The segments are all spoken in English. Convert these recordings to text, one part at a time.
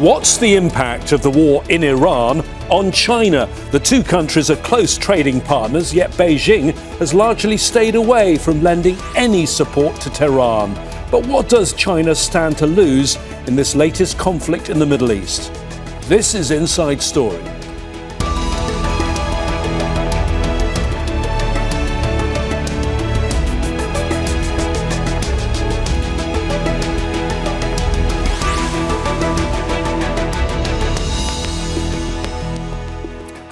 What's the impact of the war in Iran on China? The two countries are close trading partners, yet Beijing has largely stayed away from lending any support to Tehran. But what does China stand to lose in this latest conflict in the Middle East? This is Inside Story.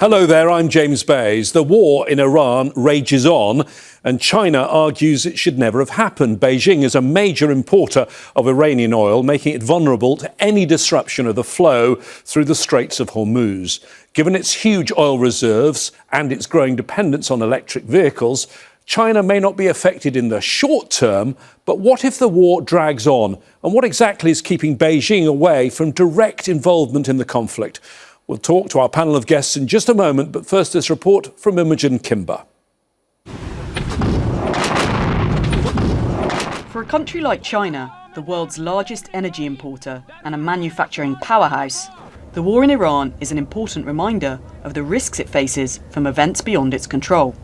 Hello there, I'm James Bays. The war in Iran rages on, and China argues it should never have happened. Beijing is a major importer of Iranian oil, making it vulnerable to any disruption of the flow through the Straits of Hormuz. Given its huge oil reserves and its growing dependence on electric vehicles, China may not be affected in the short term, but what if the war drags on? And what exactly is keeping Beijing away from direct involvement in the conflict? We'll talk to our panel of guests in just a moment, but first this report from Imogen Kimber. For a country like China, the world's largest energy importer and a manufacturing powerhouse, the war in Iran is an important reminder of the risks it faces from events beyond its control.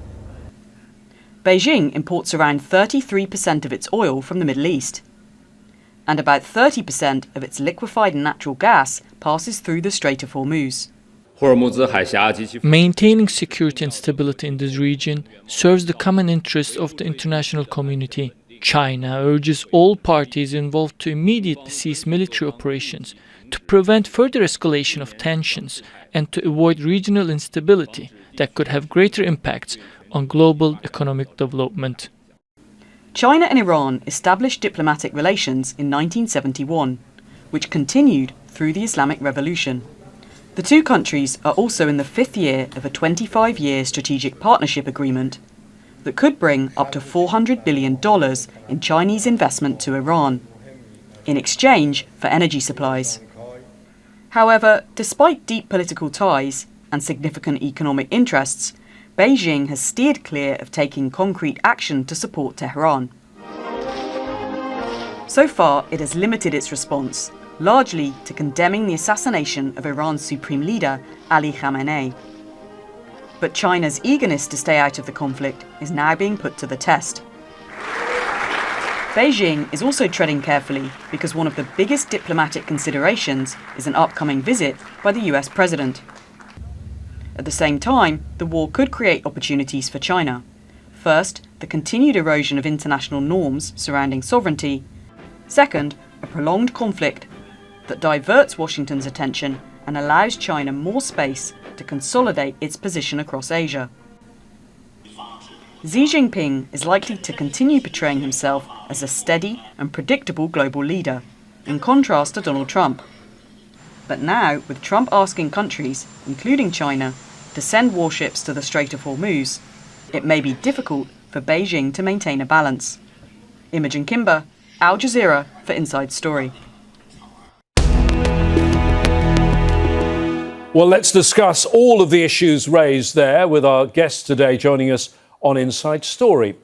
Beijing imports around 33% of its oil from the Middle East, and about 30% of its liquefied natural gas passes through the Strait of Hormuz. Maintaining security and stability in this region serves the common interests of the international community. China urges all parties involved to immediately cease military operations, to prevent further escalation of tensions, and to avoid regional instability that could have greater impacts on global economic development. China and Iran established diplomatic relations in 1971, which continued through the Islamic Revolution. The two countries are also in the fifth year of a 25-year strategic partnership agreement that could bring up to $400 billion in Chinese investment to Iran, in exchange for energy supplies. However, despite deep political ties and significant economic interests, Beijing has steered clear of taking concrete action to support Tehran. So far, it has limited its response, largely to condemning the assassination of Iran's supreme leader, Ali Khamenei. But China's eagerness to stay out of the conflict is now being put to the test. Beijing is also treading carefully because one of the biggest diplomatic considerations is an upcoming visit by the US president. At the same time, the war could create opportunities for China. First, the continued erosion of international norms surrounding sovereignty. Second, a prolonged conflict that diverts Washington's attention and allows China more space to consolidate its position across Asia. Xi Jinping is likely to continue portraying himself as a steady and predictable global leader, in contrast to Donald Trump. But now, with Trump asking countries, including China, to send warships to the Strait of Hormuz, it may be difficult for Beijing to maintain a balance. Imogen Kimber, Al Jazeera for Inside Story. Well, let's discuss all of the issues raised there with our guests today joining us on Inside Story.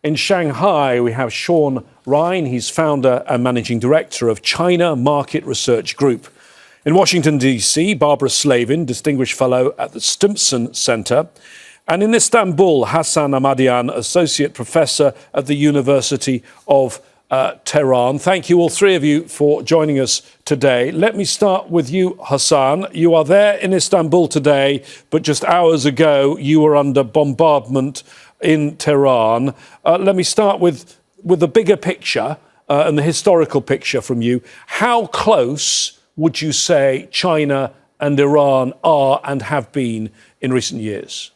In Shanghai, we have Shaun Rein. He's founder and managing director of China Market Research Group. In Washington, D.C., Barbara Slavin, Distinguished Fellow at the Stimson Center. And in Istanbul, Hassan Ahmadian, Associate Professor at the University of Tehran. Thank you, all three of you, for joining us today. Let me start with you, Hassan. You are there in Istanbul today, but just hours ago, you were under bombardment in Tehran. Let me start with the bigger picture and the historical picture from you. How close would you say China and Iran are and have been in recent years?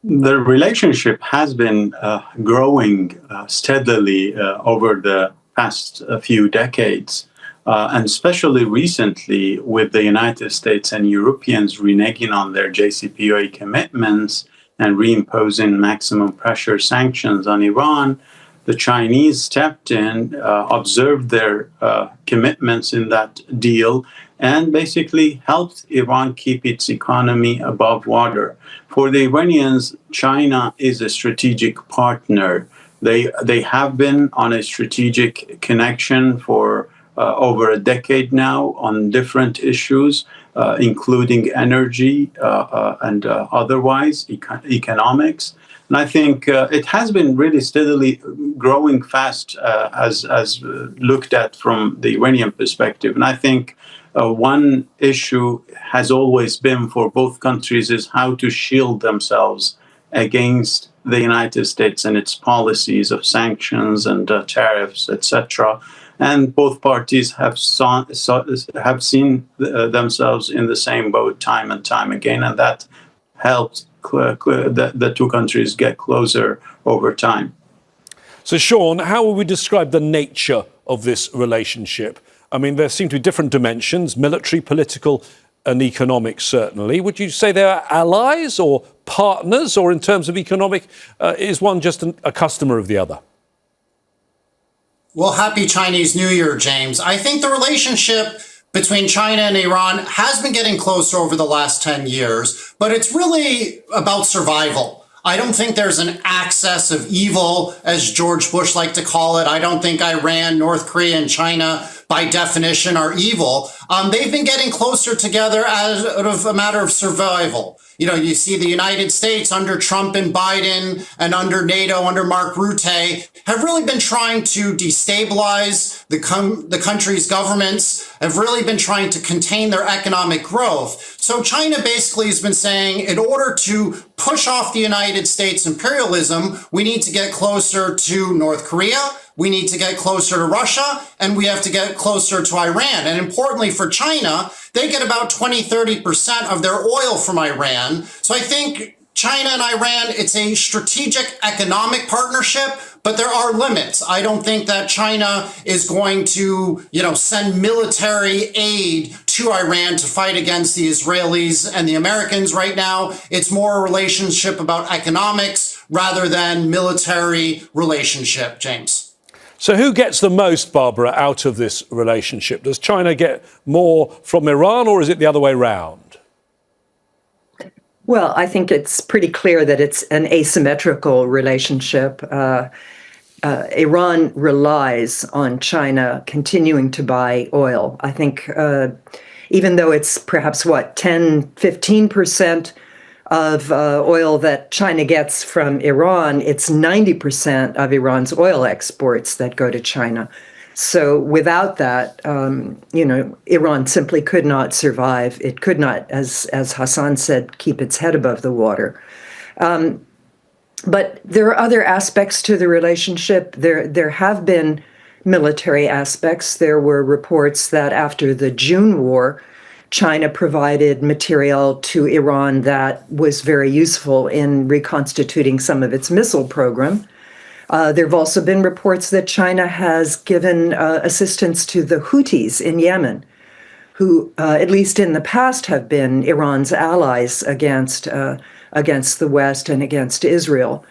The relationship has been growing steadily over the past few decades, and especially recently with the United States and Europeans reneging on their JCPOA commitments and reimposing maximum pressure sanctions on Iran. The Chinese stepped in, observed their commitments in that deal, and basically helped Iran keep its economy above water. For the Iranians, China is a strategic partner. They have been on a strategic connection for over a decade now on different issues, including energy and otherwise, economics. And I think it has been really steadily growing fast as looked at from the Iranian perspective. And I think one issue has always been for both countries is how to shield themselves against the United States and its policies of sanctions and tariffs, etc. And both parties have seen themselves in the same boat time and time again, and that helped the two countries get closer over time. So, Shaun, how would we describe the nature of this relationship? I mean, there seem to be different dimensions, military, political, and economic, certainly. Would you say they're allies or partners, or in terms of economic, is one just a customer of the other? Well, happy Chinese New Year, James. I think the relationship between China and Iran has been getting closer over the last 10 years, but it's really about survival. I don't think there's an axis of evil, as George Bush liked to call it. I don't think Iran, North Korea, and China, by definition, are evil. They've been getting closer together out of a matter of survival. You know, you see the United States under Trump and Biden and under NATO, under Mark Rutte, have really been trying to destabilize the country's governments, have really been trying to contain their economic growth. So China basically has been saying, in order to push off the United States imperialism, we need to get closer to North Korea, we need to get closer to Russia, and we have to get closer to Iran. And importantly for China, they get about 20-30% of their oil from Iran. So I think China and Iran, it's a strategic economic partnership, but there are limits. I don't think that China is going to, send military aid to Iran to fight against the Israelis and the Americans right now. It's more a relationship about economics rather than military relationship, James. So who gets the most, Barbara, out of this relationship? Does China get more from Iran, or is it the other way round? Well, I think it's pretty clear that it's an asymmetrical relationship. Iran relies on China continuing to buy oil. I think even though it's perhaps, 10-15% of oil that China gets from Iran, it's 90% of Iran's oil exports that go to China. So without that, Iran simply could not survive. It could not, as Hassan said, keep its head above the water. But there are other aspects to the relationship. There have been military aspects. There were reports that after the June war, China provided material to Iran that was very useful in reconstituting some of its missile program. There have also been reports that China has given assistance to the Houthis in Yemen, who, at least in the past, have been Iran's allies against the West and against Israel.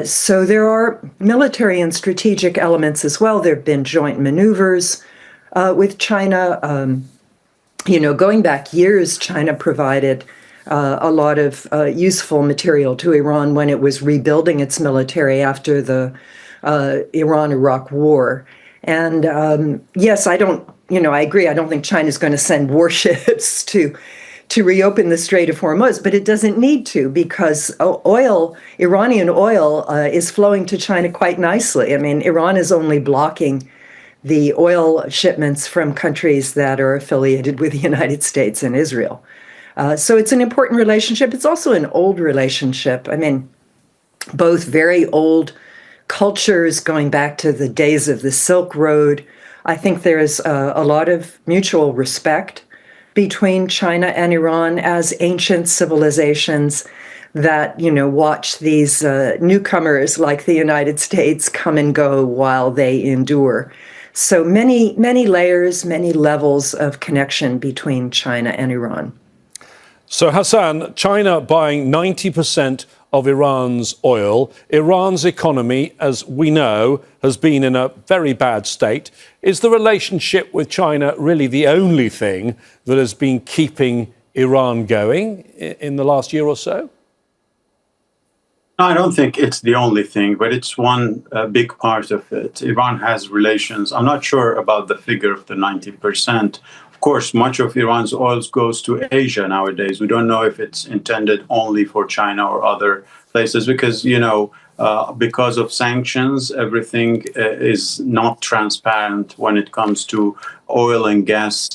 So there are military and strategic elements as well. There have been joint maneuvers with China. Going back years, China provided a lot of useful material to Iran when it was rebuilding its military after the Iran-Iraq war. And yes, I agree. I don't think China's going to send warships to reopen the Strait of Hormuz, but it doesn't need to, because Iranian oil is flowing to China quite nicely. I mean, Iran is only blocking the oil shipments from countries that are affiliated with the United States and Israel. So it's an important relationship. It's also an old relationship. I mean, both very old cultures going back to the days of the Silk Road. I think there's a lot of mutual respect between China and Iran as ancient civilizations that, watch these newcomers like the United States come and go while they endure. So many layers, many levels of connection between China and Iran. So, Hassan, China buying 90% of Iran's oil. Iran's economy, as we know, has been in a very bad state. Is the relationship with China really the only thing that has been keeping Iran going in the last year or so? I don't think it's the only thing, but it's one big part of it. Iran has relations. I'm not sure about the figure of the 90%. Of course, much of Iran's oil goes to Asia nowadays. We don't know if it's intended only for China or other places because, because of sanctions, everything is not transparent when it comes to oil and gas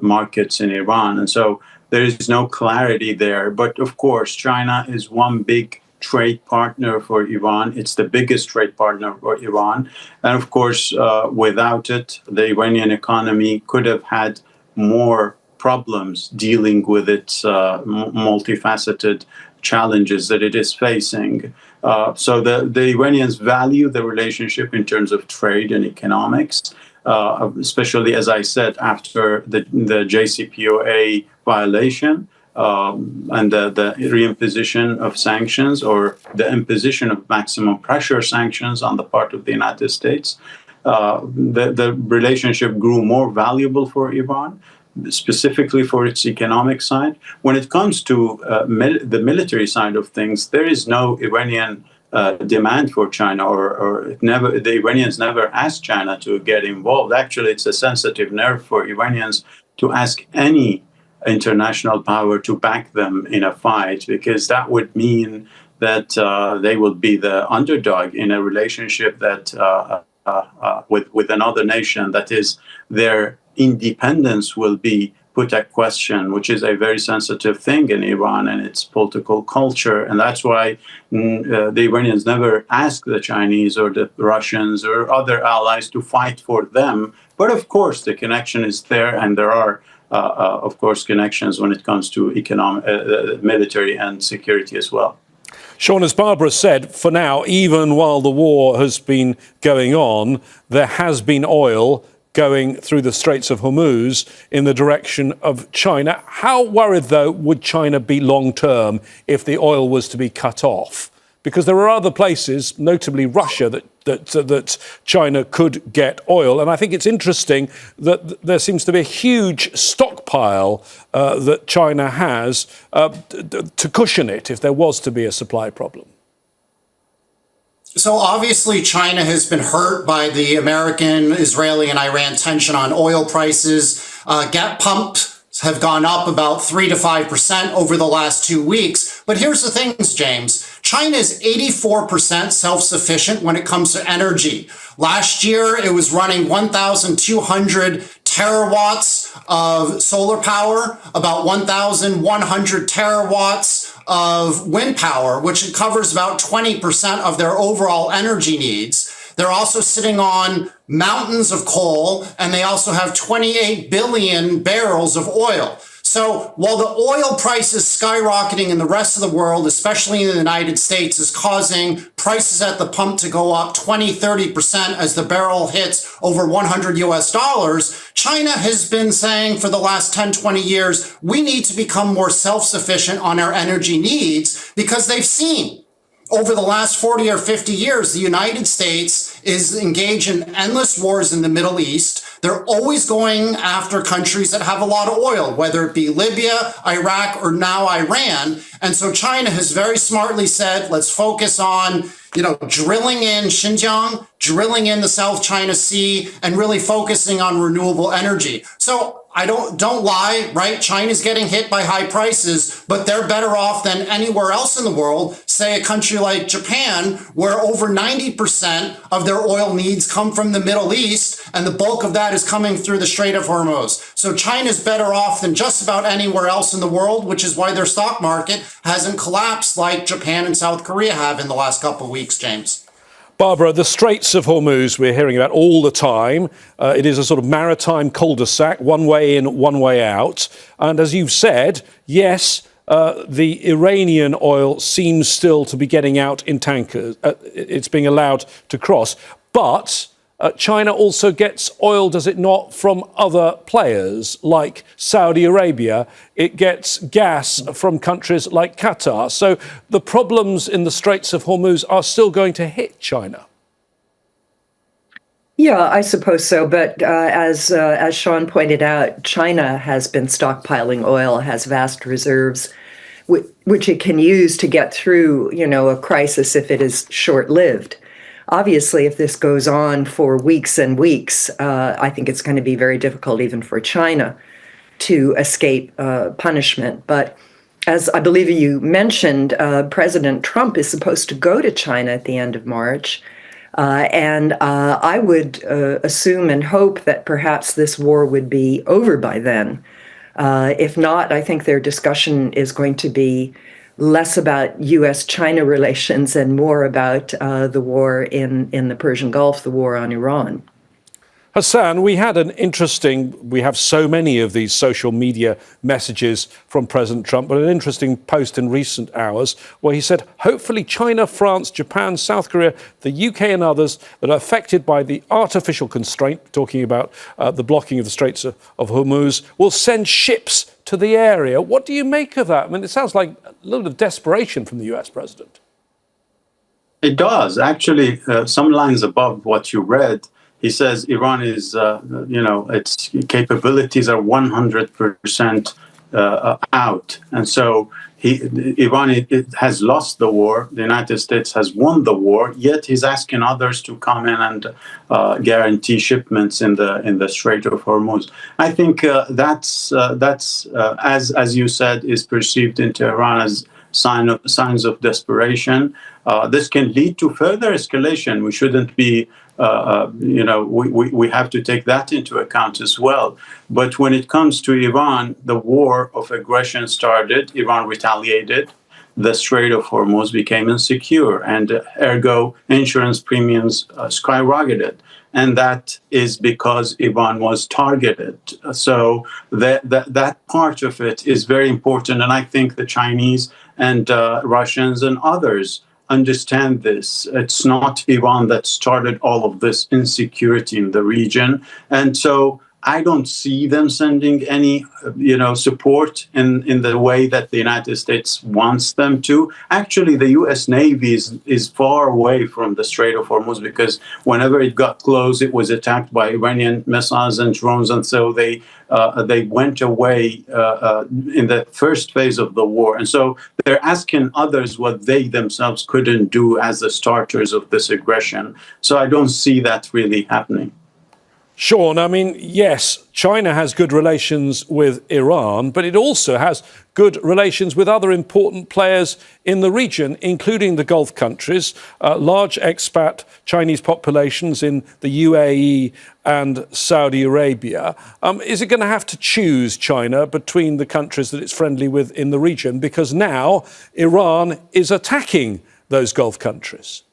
markets in Iran. And so there is no clarity there. But of course, China is one big trade partner for Iran. It's the biggest trade partner for Iran. And of course, without it, the Iranian economy could have had more problems dealing with its multifaceted challenges that it is facing. So the Iranians value the relationship in terms of trade and economics, especially, as I said, after the JCPOA violation. And the reimposition of sanctions or the imposition of maximum pressure sanctions on the part of the United States, the relationship grew more valuable for Iran, specifically for its economic side. When it comes to the military side of things, there is no Iranian demand for China, or the Iranians never asked China to get involved. Actually, it's a sensitive nerve for Iranians to ask any international power to back them in a fight, because that would mean that they would be the underdog in a relationship that with another nation. That is, their independence will be put at question, which is a very sensitive thing in Iran and its political culture. And that's why the Iranians never asked the Chinese or the Russians or other allies to fight for them. But of course, the connection is there, and there are of course, connections when it comes to economic, military and security as well. Shaun, as Barbara said, for now, even while the war has been going on, there has been oil going through the Straits of Hormuz in the direction of China. How worried, though, would China be long term if the oil was to be cut off? Because there are other places, notably Russia, that China could get oil. And I think it's interesting that there seems to be a huge stockpile that China has to cushion it if there was to be a supply problem. So obviously China has been hurt by the American, Israeli, and Iran tension on oil prices. Gas pumps have gone up about 3 to 5% over the last 2 weeks. But here's the things, James. China is 84% self-sufficient when it comes to energy. Last year, it was running 1,200 terawatts of solar power, about 1,100 terawatts of wind power, which covers about 20% of their overall energy needs. They're also sitting on mountains of coal, and they also have 28 billion barrels of oil. So while the oil price is skyrocketing in the rest of the world, especially in the United States, is causing prices at the pump to go up 20-30% as the barrel hits over 100 US dollars, China has been saying for the last 10-20 years, we need to become more self-sufficient on our energy needs, because they've seen over the last 40 or 50 years, the United States is engaged in endless wars in the Middle East. They're always going after countries that have a lot of oil, whether it be Libya, Iraq, or now Iran. And so China has very smartly said, let's focus on, drilling in Xinjiang, drilling in the South China Sea, and really focusing on renewable energy. So I don't lie, right? China's getting hit by high prices, but they're better off than anywhere else in the world. Say a country like Japan, where over 90% of their oil needs come from the Middle East, and the bulk of that is coming through the Strait of Hormuz. So China's better off than just about anywhere else in the world, which is why their stock market hasn't collapsed like Japan and South Korea have in the last couple of weeks, James. Barbara, the Straits of Hormuz we're hearing about all the time. It is a sort of maritime cul-de-sac, one way in, one way out. And as you've said, yes, the Iranian oil seems still to be getting out in tankers. It's being allowed to cross. But China also gets oil, does it not, from other players like Saudi Arabia. It gets gas from countries like Qatar. So the problems in the Straits of Hormuz are still going to hit China. Yeah, I suppose so. But as Shaun pointed out, China has been stockpiling oil, has vast reserves. which it can use to get through, a crisis if it is short-lived. Obviously, if this goes on for weeks and weeks, I think it's going to be very difficult even for China to escape punishment. But as I believe you mentioned, President Trump is supposed to go to China at the end of March. And I would assume and hope that perhaps this war would be over by then. If not, I think their discussion is going to be less about U.S.-China relations and more about the war in the Persian Gulf, the war on Iran. Hassan, we have so many of these social media messages from President Trump, but an interesting post in recent hours where he said, hopefully China, France, Japan, South Korea, the UK and others that are affected by the artificial constraint, talking about the blocking of the Straits of Hormuz, will send ships to the area. What do you make of that? I mean, it sounds like a little bit of desperation from the US president. It does. Actually, some lines above what you read, he says Iran is, its capabilities are 100% out. And so Iran has lost the war. The United States has won the war, yet he's asking others to come in and guarantee shipments in the Strait of Hormuz. I think that's as you said, is perceived in Tehran as signs of desperation. This can lead to further escalation. We shouldn't be, we have to take that into account as well. But when it comes to Iran, the war of aggression started. Iran retaliated. The Strait of Hormuz became insecure, and ergo insurance premiums skyrocketed. And that is because Iran was targeted. So that part of it is very important. And I think the Chinese and Russians and others understand this. It's not Iran that started all of this insecurity in the region. And so I don't see them sending any, support in the way that the United States wants them to. Actually, the U.S. Navy is far away from the Strait of Hormuz because whenever it got close, it was attacked by Iranian missiles and drones, and so they went away in the first phase of the war. And so they're asking others what they themselves couldn't do as the starters of this aggression. So I don't see that really happening. Shaun, I mean, yes, China has good relations with Iran, but it also has good relations with other important players in the region, including the Gulf countries, large expat Chinese populations in the UAE and Saudi Arabia. Is it going to have to choose China between the countries that it's friendly with in the region? Because now Iran is attacking those Gulf countries.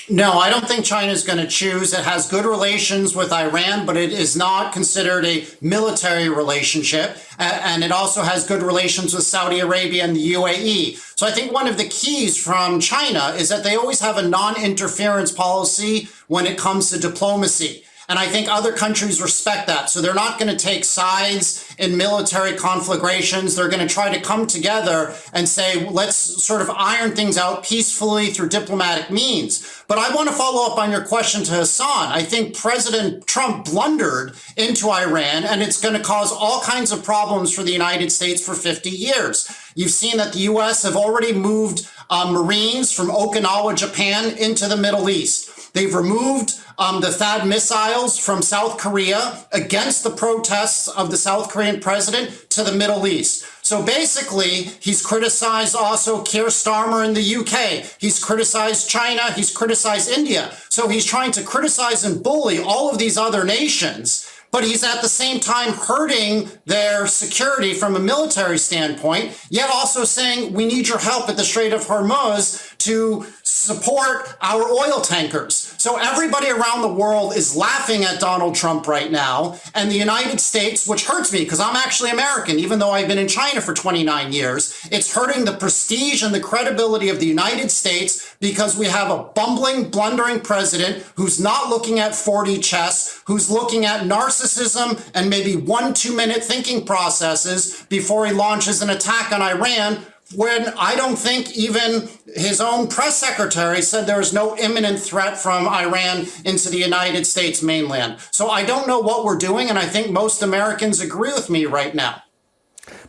No, I don't think China is going to choose. It has good relations with Iran, but it is not considered a military relationship. And it also has good relations with Saudi Arabia and the UAE. So I think one of the keys from China is that they always have a non-interference policy when it comes to diplomacy. And I think other countries respect that. So they're not going to take sides in military conflagrations. They're going to try to come together and say, let's sort of iron things out peacefully through diplomatic means. But I want to follow up on your question to Hassan. I think President Trump blundered into Iran, and it's going to cause all kinds of problems for the United States for 50 years. You've seen that the U.S. have already moved Marines from Okinawa, Japan, into the Middle East. They've removed the THAAD missiles from South Korea against the protests of the South Korean president to the Middle East. So basically, he's criticized also Keir Starmer in the UK. He's criticized China. He's criticized India. So he's trying to criticize and bully all of these other nations, but he's at the same time hurting their security from a military standpoint, yet also saying, we need your help at the Strait of Hormuz to support our oil tankers. So everybody around the world is laughing at Donald Trump right now. And the United States, which hurts me because I'm actually American, even though I've been in China for 29 years, it's hurting the prestige and the credibility of the United States because we have a bumbling, blundering president who's not looking at 4D chess, who's looking at narcissism and maybe 1-2-minute thinking processes before he launches an attack on Iran, when I don't think even his own press secretary said there is no imminent threat from Iran into the United States mainland. So I don't know what we're doing, and I think most Americans agree with me right now.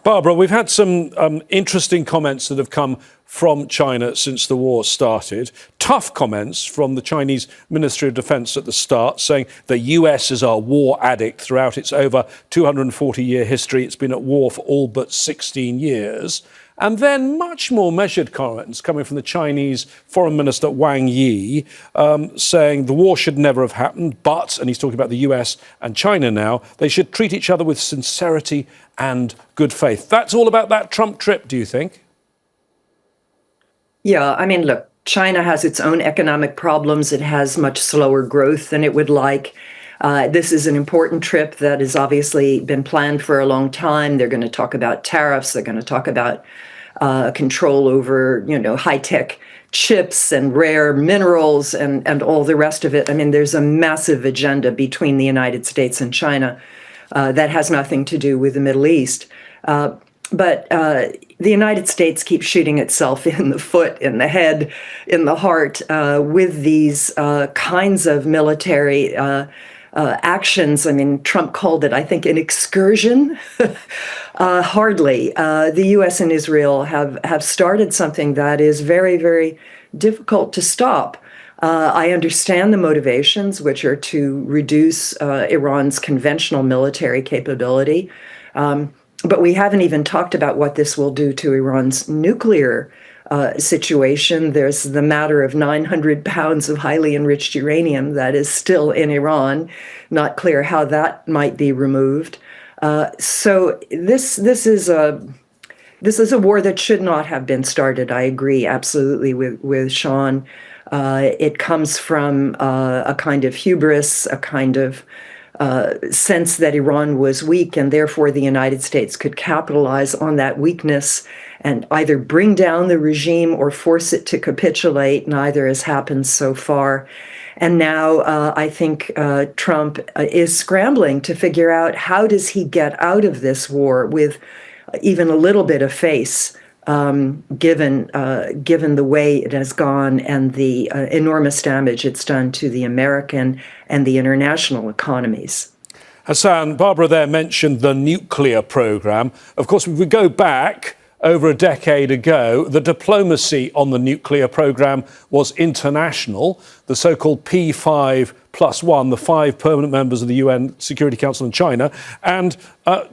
Barbara, we've had some interesting comments that have come from China since the war started. Tough comments from the Chinese Ministry of Defense at the start, saying the US is a war addict throughout its over 240-year history. It's been at war for all but 16 years. And then much more measured comments coming from the Chinese Foreign Minister Wang Yi, saying the war should never have happened, but, and he's talking about the US and China now, they should treat each other with sincerity and good faith. That's all about that Trump trip, do you think? Yeah, I mean, look, China has its own economic problems. It has much slower growth than it would like. This is an important trip that has obviously been planned for a long time. They're going to talk about tariffs. They're going to talk about control over, high-tech chips and rare minerals and all the rest of it. I mean, there's a massive agenda between the United States and China that has nothing to do with the Middle East. But the United States keeps shooting itself in the foot, in the head, in the heart with these kinds of military actions. I mean, Trump called it, I think, an excursion. Hardly. The U.S. and Israel have started something that is very, very difficult to stop. I understand the motivations, which are to reduce Iran's conventional military capability. But we haven't even talked about what this will do to Iran's nuclear situation. There's the matter of 900 pounds of highly enriched uranium that is still in Iran. Not clear how that might be removed. So this is a war that should not have been started. I agree absolutely with Shaun. It comes from a kind of hubris, a kind of sense that Iran was weak and therefore the United States could capitalize on that weakness and either bring down the regime or force it to capitulate. Neither has happened so far. And now I think Trump is scrambling to figure out how does he get out of this war with even a little bit of face, given the way it has gone and the enormous damage it's done to the American and the international economies. Hassan, Barbara there mentioned the nuclear program. Of course, if we go back over a decade ago, the diplomacy on the nuclear program was international. The so-called P5+1, the 5 permanent members of the UN Security Council and China. And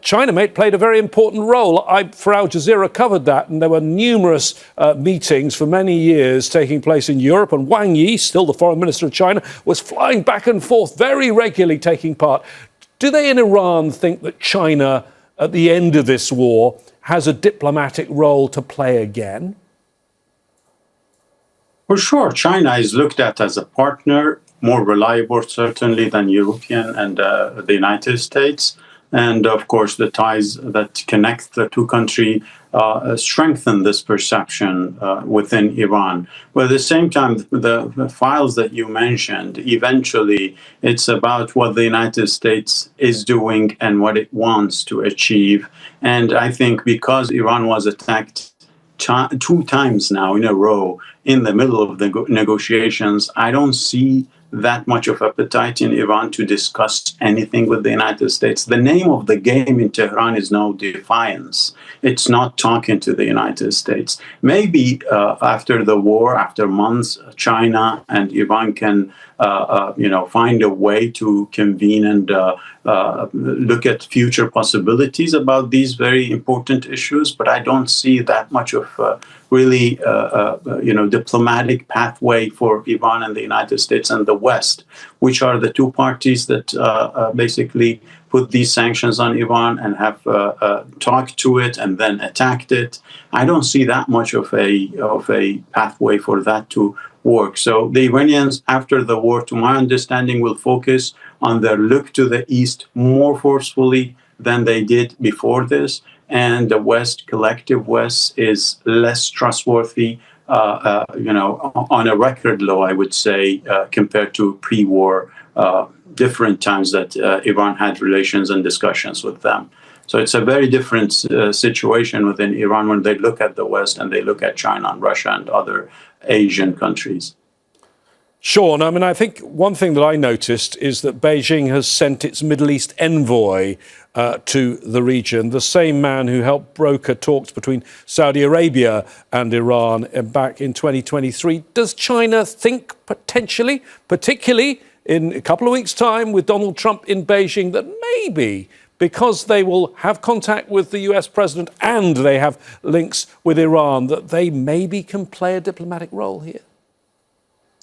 China played a very important role. For Al Jazeera, covered that, and there were numerous meetings for many years taking place in Europe. And Wang Yi, still the foreign minister of China, was flying back and forth very regularly taking part. Do they in Iran think that China, at the end of this war, has a diplomatic role to play again? For sure, China is looked at as a partner, more reliable certainly than European and the United States. And of course, the ties that connect the two countries strengthen this perception within Iran. But at the same time, the files that you mentioned, eventually it's about what the United States is doing and what it wants to achieve. And I think because Iran was attacked 2 times now in a row in the middle of the negotiations, I don't see that much of appetite in Iran to discuss anything with the United States. The name of the game in Tehran is now defiance. It's not talking to the United States. Maybe after the war, after months, China and Iran can find a way to convene and look at future possibilities about these very important issues. But I don't see that much of really diplomatic pathway for Iran and the United States and the West, which are the two parties that basically put these sanctions on Iran and have talked to it and then attacked it. I don't see that much of a pathway for that to work. So the Iranians, after the war, to my understanding, will focus on their look to the East more forcefully than they did before this. And the West, collective West, is less trustworthy, on a record low, I would say, compared to pre-war, different times that Iran had relations and discussions with them. So it's a very different situation within Iran when they look at the West and they look at China and Russia and other Asian countries. Shaun, I mean, I think one thing that I noticed is that Beijing has sent its Middle East envoy to the region, the same man who helped broker talks between Saudi Arabia and Iran back in 2023. Does China think potentially, particularly in a couple of weeks' time with Donald Trump in Beijing, that maybe because they will have contact with the US president and they have links with Iran, that they maybe can play a diplomatic role here?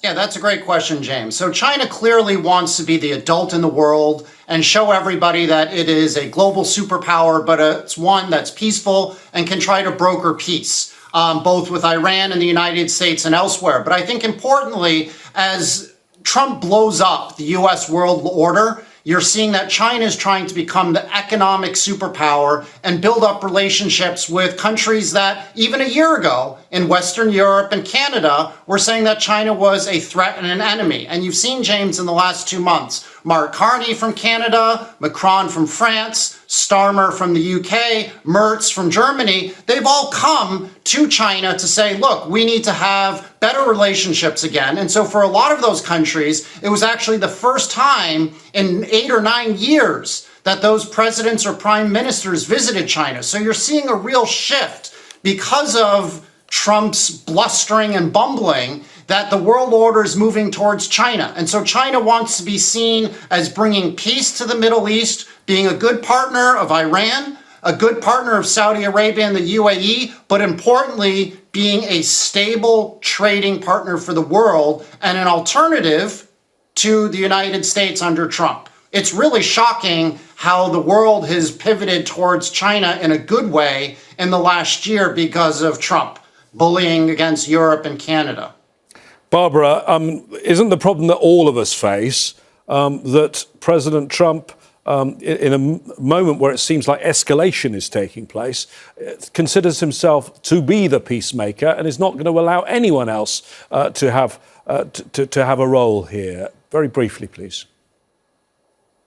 Yeah, that's a great question, James. So China clearly wants to be the adult in the world and show everybody that it is a global superpower, but it's one that's peaceful and can try to broker peace, both with Iran and the United States and elsewhere. But I think importantly, as Trump blows up the US world order, you're seeing that China is trying to become the economic superpower and build up relationships with countries that even a year ago in Western Europe and Canada were saying that China was a threat and an enemy. And you've seen, James, in the last 2 months, Mark Carney from Canada, Macron from France, Starmer from the UK, Merz from Germany, they've all come to China to say, look, we need to have better relationships again. And so for a lot of those countries, it was actually the first time in 8 or 9 years that those presidents or prime ministers visited China. So you're seeing a real shift because of Trump's blustering and bumbling, that the world order is moving towards China. And so China wants to be seen as bringing peace to the Middle East, being a good partner of Iran, a good partner of Saudi Arabia and the UAE, but importantly, being a stable trading partner for the world and an alternative to the United States under Trump. It's really shocking how the world has pivoted towards China in a good way in the last year because of Trump bullying against Europe and Canada. Barbara, isn't the problem that all of us face that President Trump, in a moment where it seems like escalation is taking place, considers himself to be the peacemaker and is not going to allow anyone else to have a role here? Very briefly, please.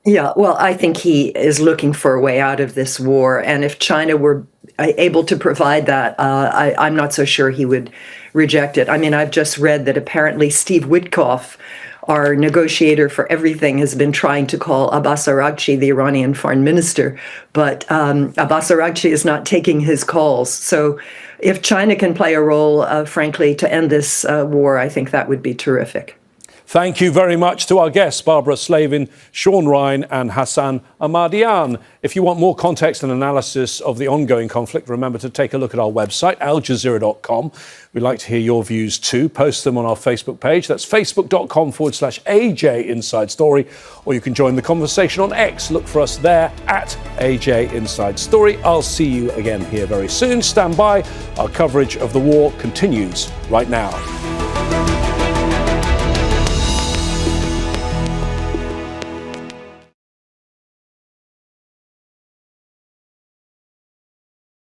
Yeah, well, I think he is looking for a way out of this war. And if China were able to provide that, I'm not so sure he would reject it. I mean, I've just read that apparently Steve Witkoff, our negotiator for everything, has been trying to call Abbas Araghchi, the Iranian foreign minister, but Abbas Araghchi is not taking his calls. So if China can play a role, frankly, to end this war, I think that would be terrific. Thank you very much to our guests, Barbara Slavin, Shaun Rein and Hassan Ahmadian. If you want more context and analysis of the ongoing conflict, remember to take a look at our website, aljazeera.com. We'd like to hear your views too. Post them on our Facebook page. That's facebook.com/AJ Inside Story. Or you can join the conversation on X. Look for us there at AJ Inside Story. I'll see you again here very soon. Stand by. Our coverage of the war continues right now.